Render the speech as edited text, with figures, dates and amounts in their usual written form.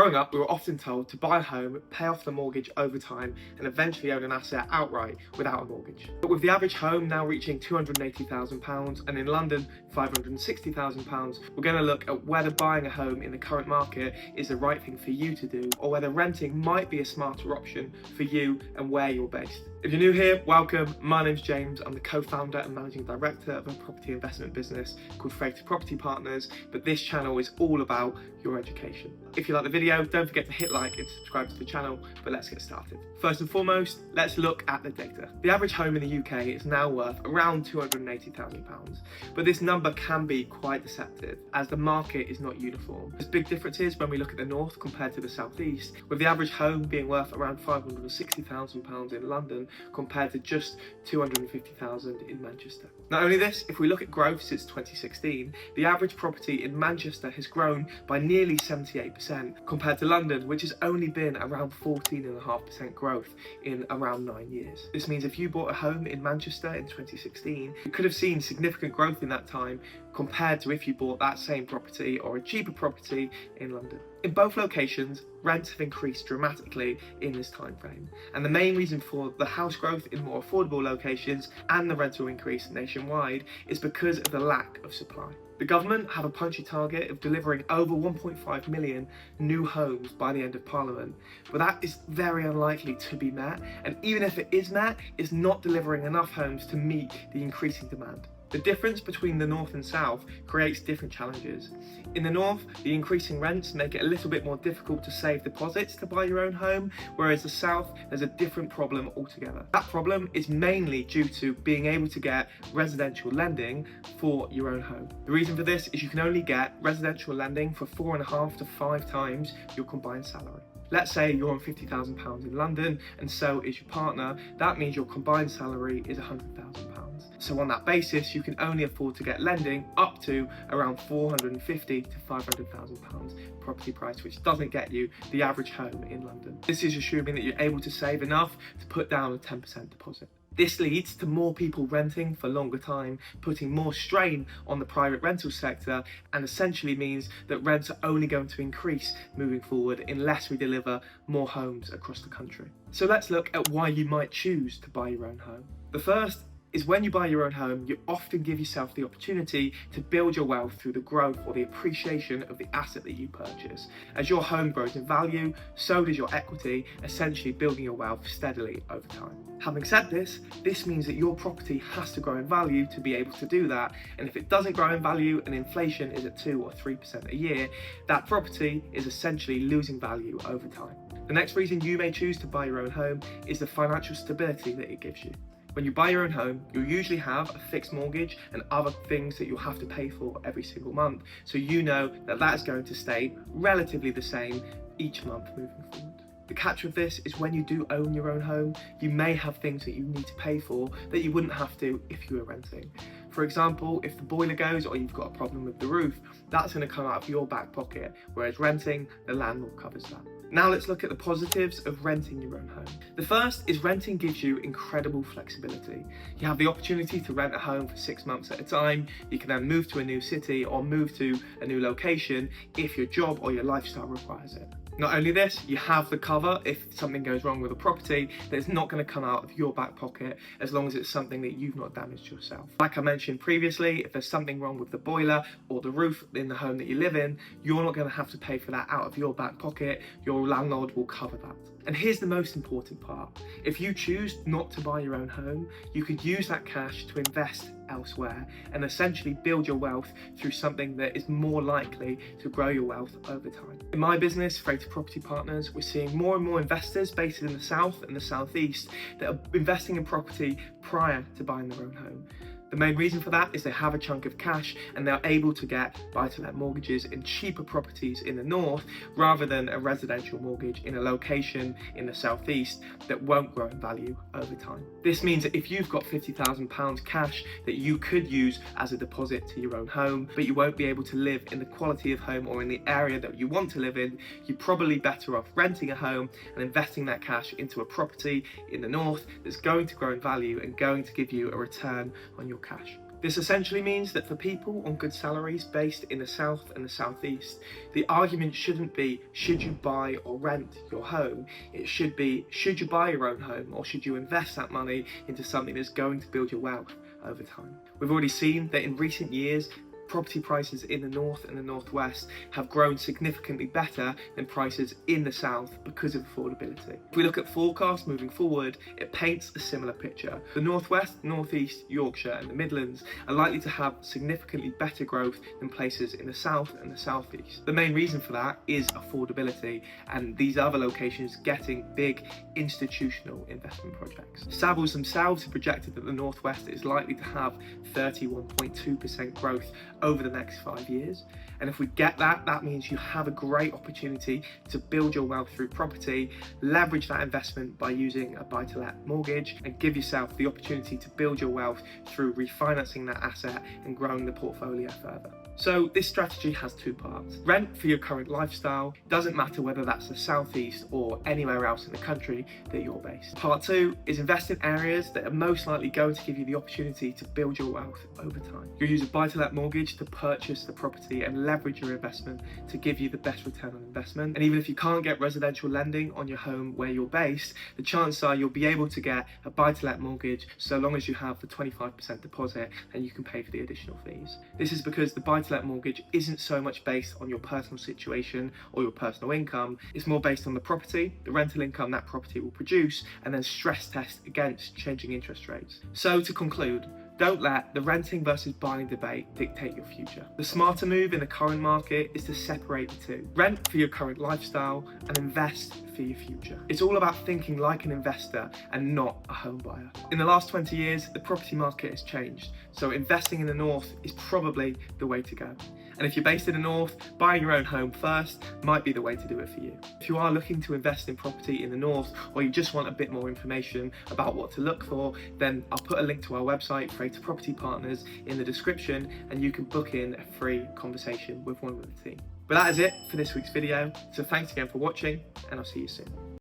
Growing up, we were often told to buy a home, pay off the mortgage over time, and eventually own an asset outright without a mortgage. But with the average home now reaching £280,000 and in London £560,000, we're going to look at whether buying a home in the current market is the right thing for you to do, or whether renting might be a smarter option for you and where you're based. If you're new here, welcome. My name's James. I'm the co-founder and managing director of a property investment business called Freighter Property Partners, but this channel is all about your education. If you like the video, don't forget to hit like and subscribe to the channel, but let's get started. First and foremost, let's look at the data. The average home in the UK is now worth around £280,000, but this number can be quite deceptive as the market is not uniform. There's big differences when we look at the north compared to the southeast, with the average home being worth around £560,000 in London compared to just £250,000 in Manchester. Not only this, if we look at growth since 2016, the average property in Manchester has grown by nearly 78% compared to London, which has only been around 14.5% growth in around 9 years. This means if you bought a home in Manchester in 2016, you could have seen significant growth in that time compared to if you bought that same property or a cheaper property in London. In both locations, rents have increased dramatically in this time frame, and the main reason for the house growth in more affordable locations and the rental increase nationwide is because of the lack of supply. The government have a punchy target of delivering over 1.5 million new homes by the end of Parliament, but that is very unlikely to be met, and even if it is met, it's not delivering enough homes to meet the increasing demand. The difference between the north and south creates different challenges. In the north, the increasing rents make it a little bit more difficult to save deposits to buy your own home, whereas the south, there's a different problem altogether. That problem is mainly due to being able to get residential lending for your own home. The reason for this is you can only get residential lending for 4.5 to 5 times your combined salary. Let's say you're on £50,000 in London and so is your partner. That means your combined salary is £100,000. So on that basis, you can only afford to get lending up to around £450,000 to £500,000 property price, which doesn't get you the average home in London. This is assuming that you're able to save enough to put down a 10% deposit. This leads to more people renting for longer time, putting more strain on the private rental sector, and essentially means that rents are only going to increase moving forward unless we deliver more homes across the country. So let's look at why you might choose to buy your own home. The first is when you buy your own home, you often give yourself the opportunity to build your wealth through the growth or the appreciation of the asset that you purchase. As your home grows in value, so does your equity, essentially building your wealth steadily over time. Having said this, this means that your property has to grow in value to be able to do that, and if it doesn't grow in value and inflation is at 2 or 3% a year, that property is essentially losing value over time. The next reason you may choose to buy your own home is the financial stability that it gives you. When you buy your own home, you'll usually have a fixed mortgage and other things that you'll have to pay for every single month, so you know that that is going to stay relatively the same each month moving forward. The catch with this is when you do own your own home, you may have things that you need to pay for that you wouldn't have to if you were renting. For example, if the boiler goes or you've got a problem with the roof, that's going to come out of your back pocket, whereas renting, the landlord covers that. Now let's look at the positives of renting your own home. The first is renting gives you incredible flexibility. You have the opportunity to rent a home for 6 months at a time. You can then move to a new city or move to a new location if your job or your lifestyle requires it. Not only this, you have the cover if something goes wrong with a property that is not going to come out of your back pocket as long as it's something that you've not damaged yourself. Like I mentioned previously, if there's something wrong with the boiler or the roof in the home that you live in, you're not going to have to pay for that out of your back pocket. Your landlord will cover that. And here's the most important part. If you choose not to buy your own home, you could use that cash to invest elsewhere and essentially build your wealth through something that is more likely to grow your wealth over time. In my business, Freighter Property Partners, we're seeing more and more investors based in the south and the southeast that are investing in property prior to buying their own home. The main reason for that is they have a chunk of cash and they're able to get buy-to-let mortgages in cheaper properties in the north rather than a residential mortgage in a location in the southeast that won't grow in value over time. This means that if you've got £50,000 cash that you could use as a deposit to your own home, but you won't be able to live in the quality of home or in the area that you want to live in, you're probably better off renting a home and investing that cash into a property in the north that's going to grow in value and going to give you a return on your cash. This essentially means that for people on good salaries based in the south and the southeast, the argument shouldn't be should you buy or rent your home. It should be should you buy your own home, or should you invest that money into something that's going to build your wealth over time. We've already seen that in recent years, property prices in the north and the northwest have grown significantly better than prices in the south because of affordability. If we look at forecasts moving forward, it paints a similar picture. The northwest, northeast, Yorkshire and the Midlands are likely to have significantly better growth than places in the south and the southeast. The main reason for that is affordability and these other locations getting big institutional investment projects. Savills themselves have projected that the northwest is likely to have 31.2% growth over the next 5 years. And if we get that, that means you have a great opportunity to build your wealth through property, leverage that investment by using a buy-to-let mortgage, and give yourself the opportunity to build your wealth through refinancing that asset and growing the portfolio further. So this strategy has two parts. Rent for your current lifestyle. Doesn't matter whether that's the southeast or anywhere else in the country that you're based. Part two is invest in areas that are most likely going to give you the opportunity to build your wealth over time. You'll use a buy-to-let mortgage to purchase the property and leverage your investment to give you the best return on investment. And even if you can't get residential lending on your home where you're based, the chances are you'll be able to get a buy-to-let mortgage so long as you have the 25% deposit and you can pay for the additional fees. This is because the buy-to-let mortgage isn't so much based on your personal situation or your personal income. It's more based on the property, the rental income that property will produce, and then stress test against changing interest rates. So to conclude, don't let the renting versus buying debate dictate your future. The smarter move in the current market is to separate the two. Rent for your current lifestyle and invest for your future. It's all about thinking like an investor and not a home buyer. In the last 20 years, the property market has changed, so investing in the north is probably the way to go. And if you're based in the north, buying your own home first might be the way to do it for you. If you are looking to invest in property in the north, or you just want a bit more information about what to look for, then I'll put a link to our website, Freighter Property Partners, in the description, and you can book in a free conversation with one of the team. But that is it for this week's video, so thanks again for watching, and I'll see you soon.